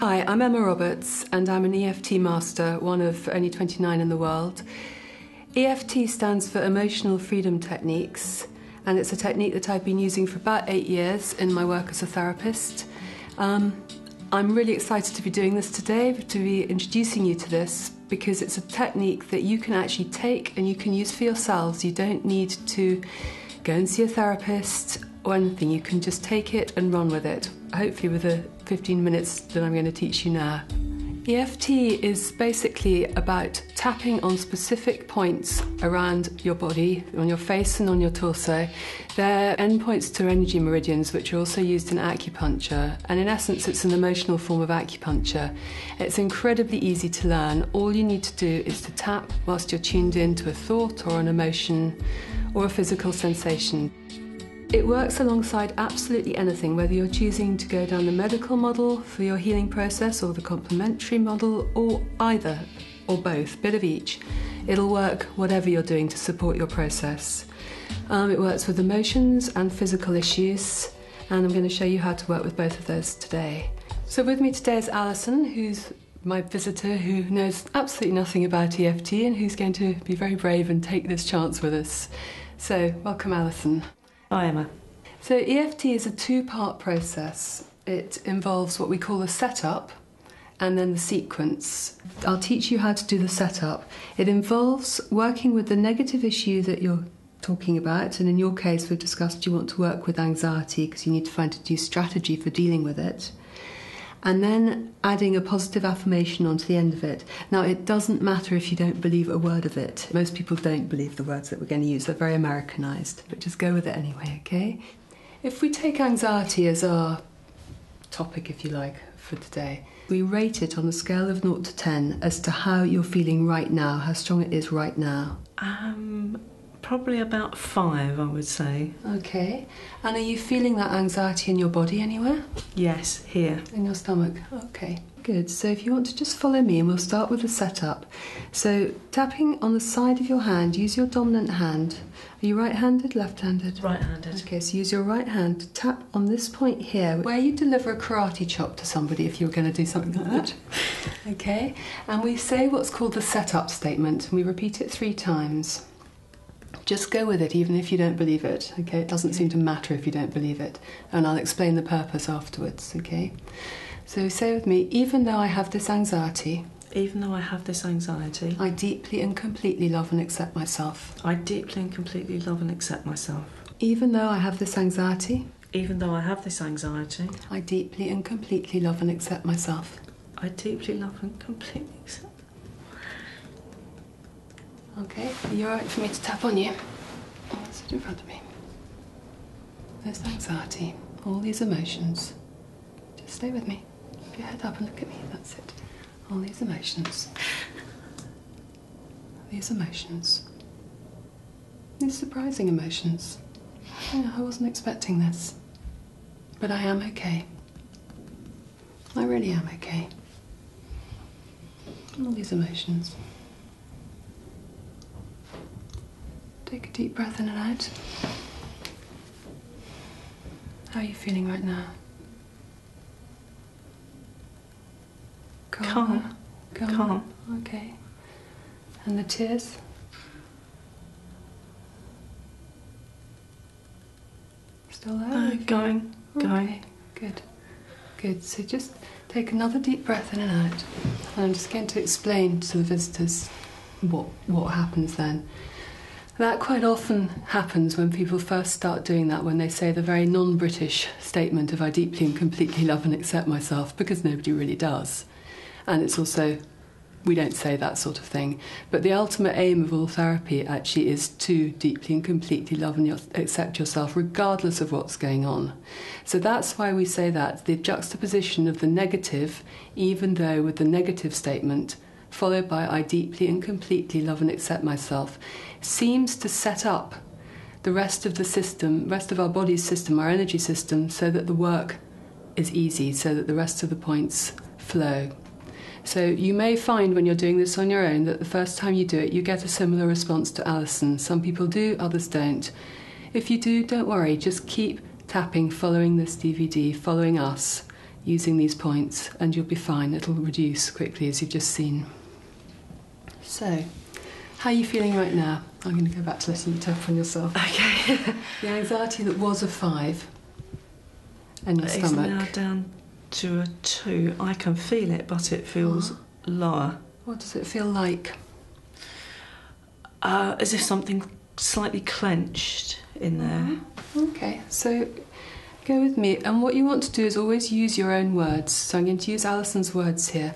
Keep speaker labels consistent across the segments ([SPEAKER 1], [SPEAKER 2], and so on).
[SPEAKER 1] Hi, I'm Emma Roberts and I'm an EFT master, one of only 29 in the world. EFT stands for Emotional Freedom Techniques, and it's a technique that I've been using for about 8 years in my work as a therapist. I'm really excited to be doing this today, to be introducing you to this, because it's a technique that you can actually take and you can use for yourselves. You don't need to go and see a therapist or anything. You can just take it and run with it, hopefully with the 15 minutes that I'm going to teach you now. EFT is basically about tapping on specific points around your body, on your face and on your torso. They're endpoints to energy meridians, which are also used in acupuncture, and in essence it's an emotional form of acupuncture. It's incredibly easy to learn. All you need to do is to tap whilst you're tuned in to a thought or an emotion or a physical sensation. It works alongside absolutely anything, whether you're choosing to go down the medical model for your healing process or the complementary model, or either, or both, bit of each. It'll work whatever you're doing to support your process. It works with emotions and physical issues, and I'm going to show you how to work with both of those today. So with me today is Alison, who's my visitor who knows absolutely nothing about EFT and who's going to be very brave and take this chance with us. So, welcome Alison.
[SPEAKER 2] Hi Emma.
[SPEAKER 1] So EFT is a two-part process. It involves what we call the setup and then the sequence. I'll teach you how to do the setup. It involves working with the negative issue that you're talking about, and in your case we've discussed you want to work with anxiety because you need to find a new strategy for dealing with it. And then adding a positive affirmation onto the end of it. Now, it doesn't matter if you don't believe a word of it. Most people don't believe the words that we're going to use. They're very Americanized, but just go with it anyway, okay? If we take anxiety as our topic, if you like, for today, we rate it on a scale of 0 to 10 as to how you're feeling right now, how strong it is right now.
[SPEAKER 2] Probably about 5, I would say.
[SPEAKER 1] Okay. And are you feeling that anxiety in your body anywhere?
[SPEAKER 2] Yes, here.
[SPEAKER 1] In your stomach? Okay, good. So if you want to just follow me, and we'll start with the setup. So tapping on the side of your hand, use your dominant hand. Are you right-handed, left-handed?
[SPEAKER 2] Right-handed.
[SPEAKER 1] Okay, so use your right hand to tap on this point here, where you deliver a karate chop to somebody if you were going to do something like that. Okay, and we say what's called the setup statement, and we repeat it 3 times. Just go with it, even if you don't believe it, okay? It doesn't seem to matter if you don't believe it, and I'll explain the purpose afterwards, okay? So say with me, even though I have this anxiety...
[SPEAKER 2] Even though I have this anxiety...
[SPEAKER 1] I deeply and completely love and accept myself.
[SPEAKER 2] I deeply and completely love and accept myself.
[SPEAKER 1] Even though I have this anxiety...
[SPEAKER 2] Even though I have this anxiety...
[SPEAKER 1] I deeply and completely love and accept myself.
[SPEAKER 2] I deeply love and completely accept...
[SPEAKER 1] Okay, are you alright for me to tap on you? Sit in front of me. There's anxiety, all these emotions. Just stay with me. Keep your head up and look at me, that's it. All these emotions. These emotions. These surprising emotions. Yeah, I wasn't expecting this. But I am okay. I really am okay. All these emotions. Take a deep breath in and out. How are you feeling right now?
[SPEAKER 2] Calm.
[SPEAKER 1] Calm. Okay. And the tears? Still there?
[SPEAKER 2] Going.
[SPEAKER 1] Okay, good. Good. So just take another deep breath in and out. And I'm just going to explain to the visitors what happens then. That quite often happens when people first start doing that, when they say the very non-British statement of I deeply and completely love and accept myself, because nobody really does. And it's also, we don't say that sort of thing. But the ultimate aim of all therapy actually is to deeply and completely love and accept yourself, regardless of what's going on. So that's why we say that, the juxtaposition of the negative, even though with the negative statement, followed by I deeply and completely love and accept myself, seems to set up the rest of the system, rest of our body's system, our energy system, so that the work is easy, so that the rest of the points flow. So you may find when you're doing this on your own that the first time you do it, you get a similar response to Alison. Some people do, others don't. If you do, don't worry, just keep tapping, following this DVD, following us. using these points, and you'll be fine. It'll reduce quickly, as you've just seen. So, how are you feeling right now? I'm going to go back to letting you tap on yourself.
[SPEAKER 2] Okay.
[SPEAKER 1] The anxiety that was a 5 and your stomach.
[SPEAKER 2] It's now down to a 2. I can feel it, but it feels lower.
[SPEAKER 1] What does it feel like?
[SPEAKER 2] As if something slightly clenched in there.
[SPEAKER 1] Okay, so go with me. And what you want to do is always use your own words. So I'm going to use Alison's words here.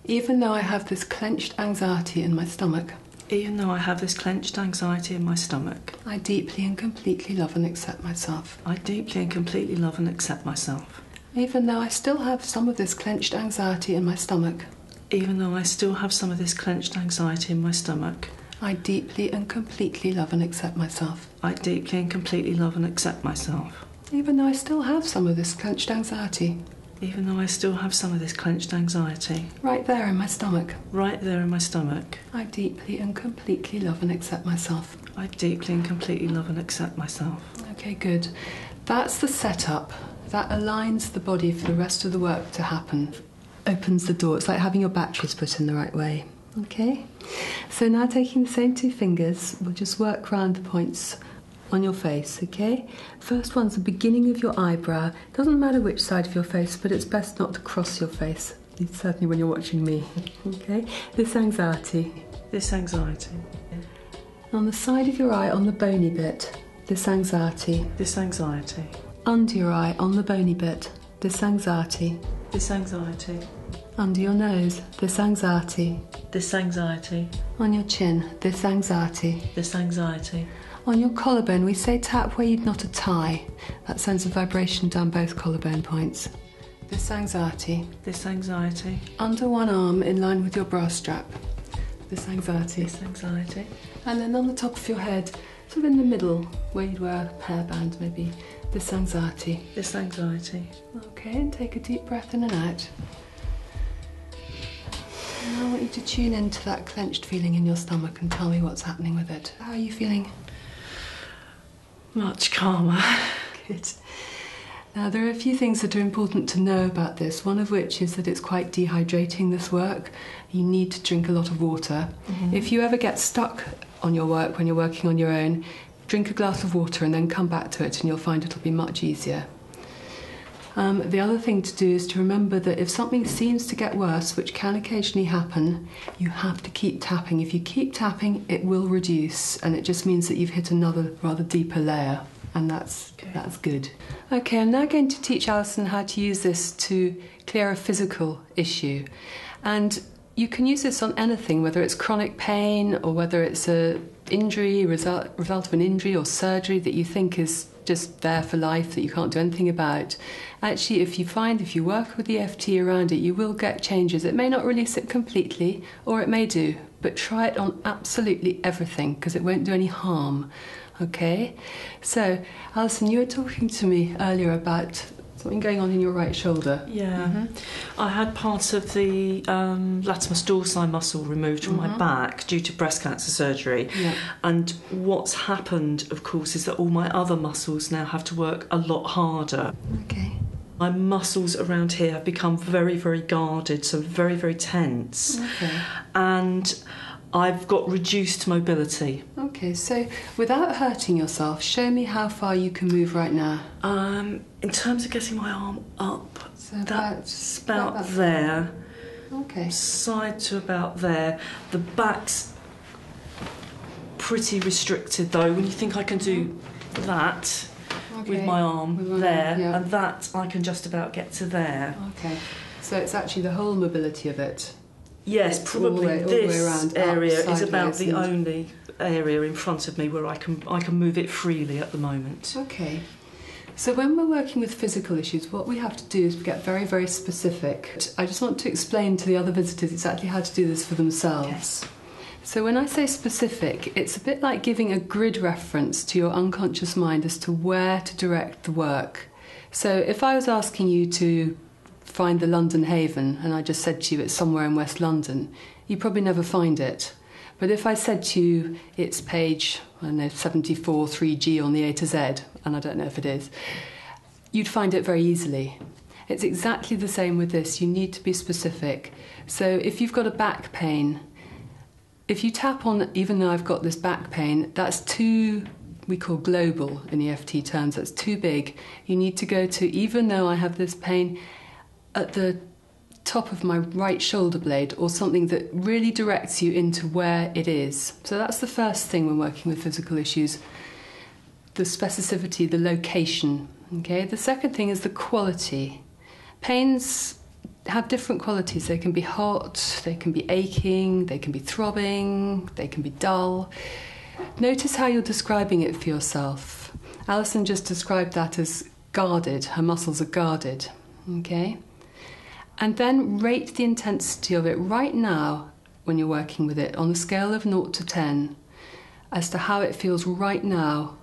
[SPEAKER 1] Even though I have this clenched anxiety in my stomach.
[SPEAKER 2] Even though I have this clenched anxiety in my stomach.
[SPEAKER 1] I deeply and completely love and accept myself.
[SPEAKER 2] I deeply and completely love and accept myself.
[SPEAKER 1] Even though I still have some of this clenched anxiety in my stomach.
[SPEAKER 2] Even though I still have some of this clenched anxiety in my stomach.
[SPEAKER 1] I deeply and completely love and accept myself.
[SPEAKER 2] I deeply and completely love and accept myself.
[SPEAKER 1] Even though I still have some of this clenched anxiety.
[SPEAKER 2] Even though I still have some of this clenched anxiety.
[SPEAKER 1] Right there in my stomach.
[SPEAKER 2] Right there in my stomach.
[SPEAKER 1] I deeply and completely love and accept myself.
[SPEAKER 2] I deeply and completely love and accept myself.
[SPEAKER 1] Okay, good. That's the setup. That aligns the body for the rest of the work to happen. Opens the door. It's like having your batteries put in the right way. Okay? So now taking the same 2 fingers, we'll just work round the points on your face, okay? First one's the beginning of your eyebrow. Doesn't matter which side of your face, but it's best not to cross your face. Certainly when you're watching me, okay? This anxiety.
[SPEAKER 2] This anxiety.
[SPEAKER 1] On the side of your eye, on the bony bit, this anxiety.
[SPEAKER 2] This anxiety.
[SPEAKER 1] Under your eye, on the bony bit, this anxiety.
[SPEAKER 2] This anxiety.
[SPEAKER 1] Under your nose, this anxiety.
[SPEAKER 2] This anxiety.
[SPEAKER 1] On your chin, this anxiety.
[SPEAKER 2] This anxiety.
[SPEAKER 1] On your collarbone, we say tap where you'd knot a tie. That sends a vibration down both collarbone points. This anxiety.
[SPEAKER 2] This anxiety.
[SPEAKER 1] Under one arm, in line with your bra strap. This anxiety.
[SPEAKER 2] This anxiety.
[SPEAKER 1] And then on the top of your head, sort of in the middle, where you'd wear a hairband maybe. This anxiety.
[SPEAKER 2] This anxiety.
[SPEAKER 1] Okay, and take a deep breath in and out. And I want you to tune into that clenched feeling in your stomach and tell me what's happening with it. How are you feeling?
[SPEAKER 2] Much calmer.
[SPEAKER 1] Good. Now, there are a few things that are important to know about this, one of which is that it's quite dehydrating, this work. You need to drink a lot of water. If you ever get stuck on your work when you're working on your own, drink a glass of water and then come back to it and you'll find it'll be much easier. The other thing to do is to remember that if something seems to get worse, which can occasionally happen, you have to keep tapping. If you keep tapping, it will reduce, and it just means that you've hit another rather deeper layer, and that's good. Okay, I'm now going to teach Alison how to use this to clear a physical issue. And you can use this on anything, whether it's chronic pain or whether it's a injury, result of an injury or surgery that you think is just there for life that you can't do anything about. Actually, if you work with EFT around it, you will get changes. It may not release it completely, or it may do, but try it on absolutely everything because it won't do any harm. Okay? So, Alison, you were talking to me earlier about something going on in your right shoulder.
[SPEAKER 2] Yeah. I had part of the latimus dorsi muscle removed from my back due to breast cancer surgery.
[SPEAKER 1] Yeah.
[SPEAKER 2] And what's happened, of course, is that all my other muscles now have to work a lot harder.
[SPEAKER 1] Okay.
[SPEAKER 2] My muscles around here have become very, very guarded, so very, very tense.
[SPEAKER 1] Okay.
[SPEAKER 2] And I've got reduced mobility.
[SPEAKER 1] Okay, so without hurting yourself, show me how far you can move right now.
[SPEAKER 2] In terms of getting my arm up,
[SPEAKER 1] So
[SPEAKER 2] that's about there.
[SPEAKER 1] Okay.
[SPEAKER 2] Side to about there. The back's pretty restricted though. When you think I can do that with my arm there,
[SPEAKER 1] yeah.
[SPEAKER 2] and that I can just about get to there.
[SPEAKER 1] Okay. So it's actually the whole mobility of it.
[SPEAKER 2] Yes,
[SPEAKER 1] It's
[SPEAKER 2] probably
[SPEAKER 1] all the way
[SPEAKER 2] this
[SPEAKER 1] around,
[SPEAKER 2] area
[SPEAKER 1] up,
[SPEAKER 2] is about
[SPEAKER 1] sideways
[SPEAKER 2] the
[SPEAKER 1] and-
[SPEAKER 2] only area in front of me where I can move it freely at the moment.
[SPEAKER 1] Okay. So when we're working with physical issues, what we have to do is get very, very specific. I just want to explain to the other visitors exactly how to do this for themselves.
[SPEAKER 2] Yes.
[SPEAKER 1] So when I say specific, it's a bit like giving a grid reference to your unconscious mind as to where to direct the work. So if I was asking you to find the London Haven and I just said to you it's somewhere in West London, you probably never find it. But if I said to you it's page, 74, 3G on the A to Z, and I don't know if it is, you'd find it very easily. It's exactly the same with this. You need to be specific. So if you've got a back pain, if you tap on, even though I've got this back pain, that's too, we call global in EFT terms, that's too big. You need to go to, even though I have this pain at the top of my right shoulder blade, or something that really directs you into where it is. So that's the first thing when working with physical issues, the specificity, the location. Okay. The second thing is the quality. Pains have different qualities. They can be hot, they can be aching, they can be throbbing, they can be dull. Notice how you're describing it for yourself. Alison just described that as guarded. Her muscles are guarded. Okay? And then rate the intensity of it right now when you're working with it on a scale of 0 to 10 as to how it feels right now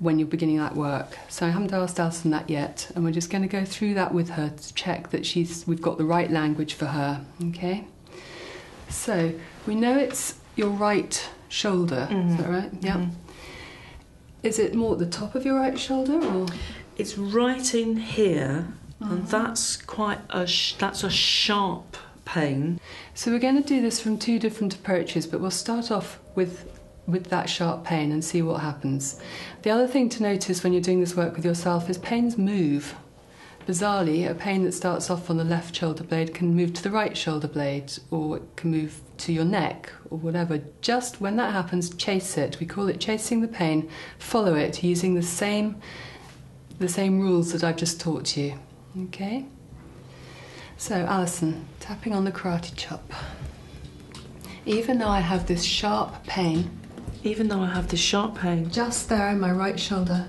[SPEAKER 1] when you're beginning that work. So I haven't asked Alison that yet, and we're just going to go through that with her to check that we've got the right language for her. Okay? So we know it's your right shoulder. Is that right? Yeah. Is it more at the top of your right shoulder, or?
[SPEAKER 2] It's right in here, and that's quite a sharp pain.
[SPEAKER 1] So we're going to do this from two different approaches, but we'll start off with that sharp pain and see what happens. The other thing to notice when you're doing this work with yourself is pains move. Bizarrely, a pain that starts off on the left shoulder blade can move to the right shoulder blade, or it can move to your neck or whatever. Just when that happens, chase it. We call it chasing the pain. Follow it using the same rules that I've just taught you. Okay? So, Alison, tapping on the karate chop. Even though I have this sharp pain, just there in my right shoulder,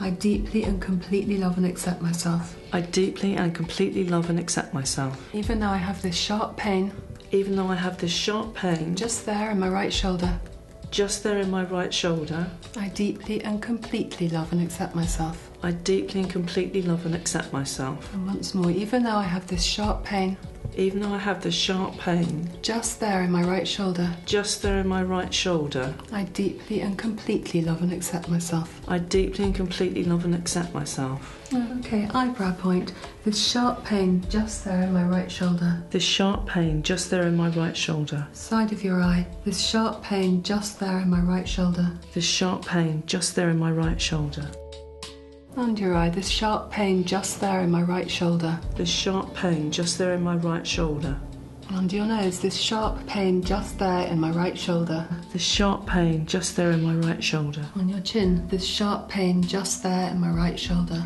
[SPEAKER 1] I deeply and completely love and accept myself. Even though I have this sharp pain, just there in my right shoulder, I deeply and completely love and accept myself. And once more, even though I have this sharp pain, just there in my right shoulder, I deeply and completely love and accept myself. Okay, eyebrow point. This sharp pain just there in my right shoulder. Side of your eye. This sharp pain just there in my right shoulder. Under your eye. This sharp pain just there in my right shoulder. Under your nose. This sharp pain just there in my right shoulder. On your chin. This sharp pain just there in my right shoulder.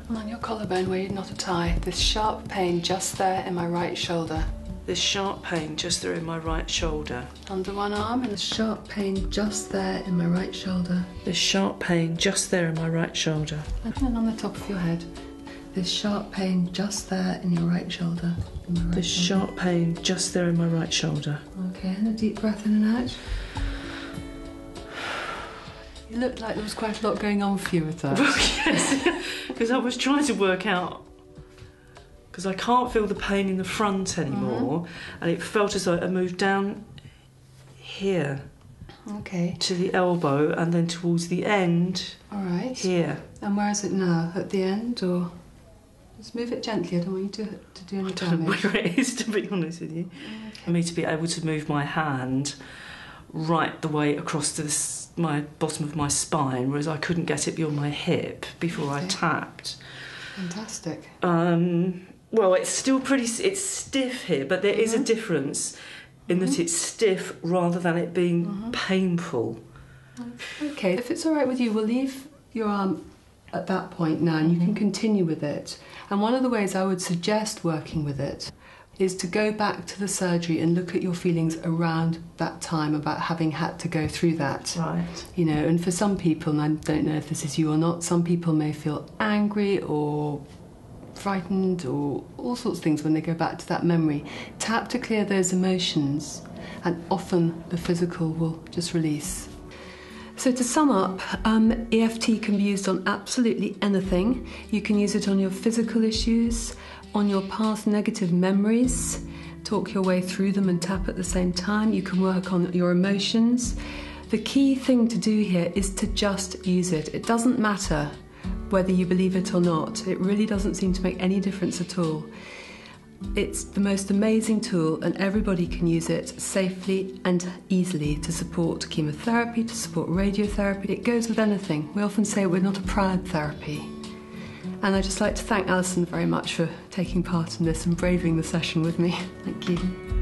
[SPEAKER 1] And on your collarbone where you've not a tie. This sharp pain just there in my right shoulder. Under one arm, and the sharp pain just there in my right shoulder. And then on the top of your head. This sharp pain just there in your right shoulder. Okay, and a deep breath in and out. You looked like there was quite a lot going on for you with that.
[SPEAKER 2] Yes, because I was trying to work out, because I can't feel the pain in the front anymore, and it felt as though I moved down here.
[SPEAKER 1] Okay.
[SPEAKER 2] To the elbow, and then towards the end.
[SPEAKER 1] All right.
[SPEAKER 2] Here.
[SPEAKER 1] And where is it now? At the end, or? Just move it gently. I don't want you to do any damage.
[SPEAKER 2] I don't know where it is, to be honest with you. Okay. For me to be able to move my hand right the way across to my bottom of my spine, whereas I couldn't get it beyond my hip before I tapped.
[SPEAKER 1] Fantastic.
[SPEAKER 2] Well, it's still it's stiff here, but there is a difference in that it's stiff rather than it being painful.
[SPEAKER 1] Okay, if it's all right with you, we'll leave your arm at that point now, and you can continue with it. And one of the ways I would suggest working with it is to go back to the surgery and look at your feelings around that time about having had to go through that.
[SPEAKER 2] Right.
[SPEAKER 1] You know, and for some people, and I don't know if this is you or not, some people may feel angry or frightened or all sorts of things when they go back to that memory. Tap to clear those emotions, and often the physical will just release. So to sum up, EFT can be used on absolutely anything. You can use it on your physical issues, on your past negative memories, talk your way through them and tap at the same time. You can work on your emotions. The key thing to do here is to just use it. It doesn't matter whether you believe it or not. It really doesn't seem to make any difference at all. It's the most amazing tool, and everybody can use it safely and easily to support chemotherapy, to support radiotherapy. It goes with anything. We often say we're not a proud therapy. And I'd just like to thank Alison very much for taking part in this and braving the session with me. Thank you.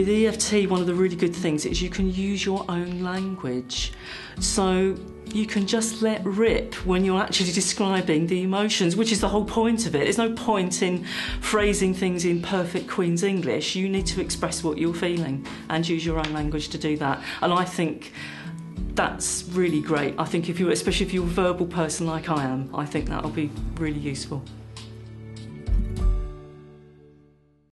[SPEAKER 2] With EFT, one of the really good things is you can use your own language. So you can just let rip when you're actually describing the emotions, which is the whole point of it. There's no point in phrasing things in perfect Queen's English. You need to express what you're feeling and use your own language to do that. And I think that's really great. I think especially if you're a verbal person like I am, I think that'll be really useful.